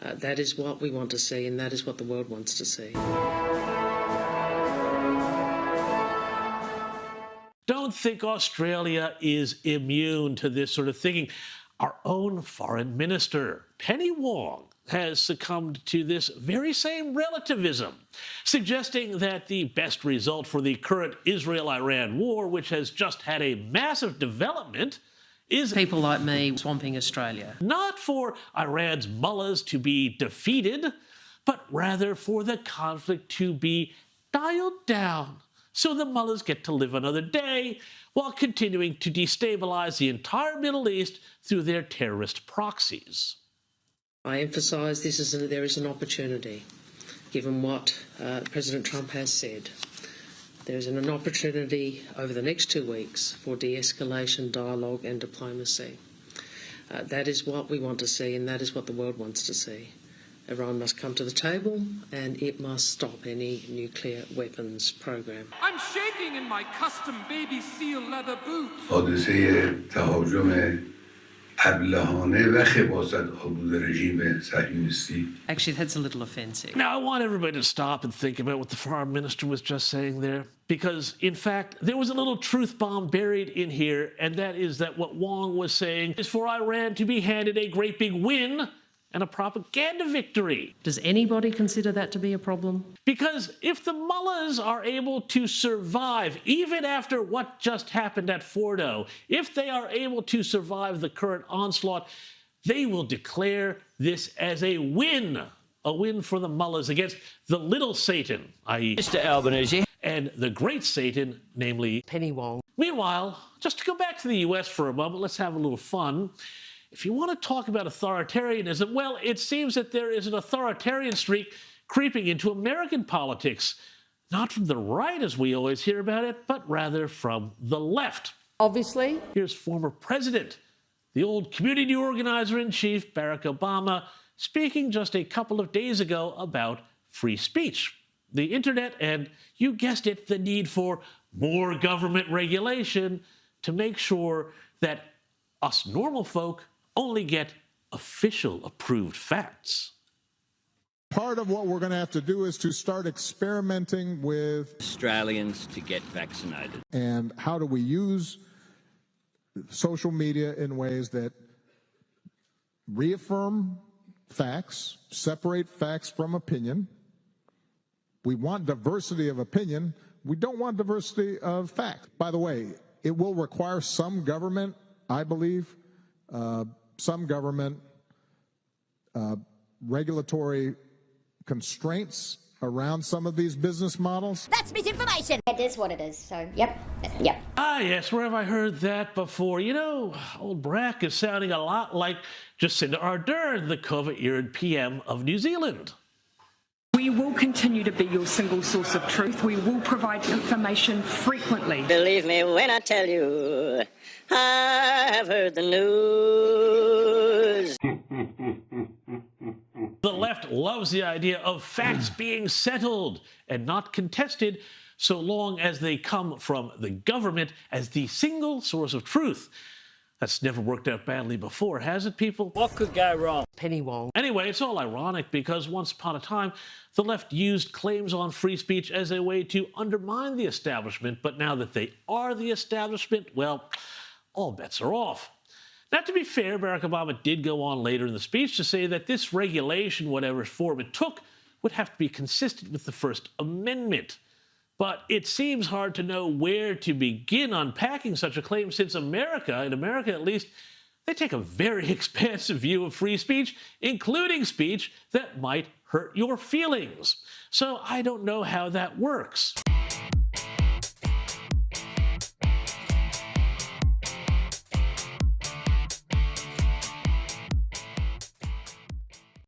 That is what we want to see, and that is what the world wants to see. Don't think Australia is immune to this sort of thinking. Our own foreign minister, Penny Wong, has succumbed to this very same relativism, suggesting that the best result for the current Israel-Iran war, which has just had a massive development, is People like me swamping Australia. not for Iran's mullahs to be defeated, but rather for the conflict to be dialed down so the mullahs get to live another day while continuing to destabilize the entire Middle East through their terrorist proxies. I emphasise there is an opportunity, given what President Trump has said. There is an opportunity over the next 2 weeks for de-escalation, dialogue and diplomacy. That is what we want to see, and that is what the world wants to see. Iran must come to the table, and it must stop any nuclear weapons program. I'm shaking in my custom baby seal leather boots. حادثه تهاجم ابلهانه و خباثت آلود رژیم صهیونیستی. Actually, that's a little offensive. Now, I want everybody to stop and think about what the foreign minister was just saying there, because, in fact, there was a little truth bomb buried in here, and that is that what Wong was saying is for Iran to be handed a great big win and a propaganda victory. Does anybody consider that to be a problem? Because if the mullahs are able to survive, even after what just happened at Fordo, if they are able to survive the current onslaught, they will declare this as a win for the mullahs against the little Satan, i.e. Mr. Albanese, and the great Satan, namely Penny Wong. Meanwhile, just to go back to the US for a moment, let's have a little fun. If you want to talk about authoritarianism, well, it seems that there is an authoritarian streak creeping into American politics. Not from the right, as we always hear about it, but rather from the left. Obviously. Here's former president, the old community organizer-in-chief, Barack Obama, speaking just a couple of days ago about free speech, the internet, and, you guessed it, the need for more government regulation to make sure that us normal folk only get official approved facts. Part of what we're going to have to do is to start experimenting with Australians to get vaccinated. And how do we use social media in ways that reaffirm facts, separate facts from opinion. We want diversity of opinion. We don't want diversity of fact. By the way, it will require some government, I believe, some government regulatory constraints around some of these business models. That's misinformation. It is what it is, so yep. Ah, yes, where have I heard that before? You know, old Brack is sounding a lot like Jacinda Ardern, the COVID-era PM of New Zealand. We will continue to be your single source of truth. We will provide information frequently. Believe me when I tell you, I have heard the news. The left loves the idea of facts being settled and not contested so long as they come from the government as the single source of truth. That's never worked out badly before, has it, people? What could go wrong? Penny Wong. Anyway, it's all ironic because once upon a time, the left used claims on free speech as a way to undermine the establishment, but now that they are the establishment, well, all bets are off. Now, to be fair, Barack Obama did go on later in the speech to say that this regulation, whatever form it took, would have to be consistent with the First Amendment. But it seems hard to know where to begin unpacking such a claim since America, in America at least, they take a very expansive view of free speech, including speech that might hurt your feelings. So I don't know how that works.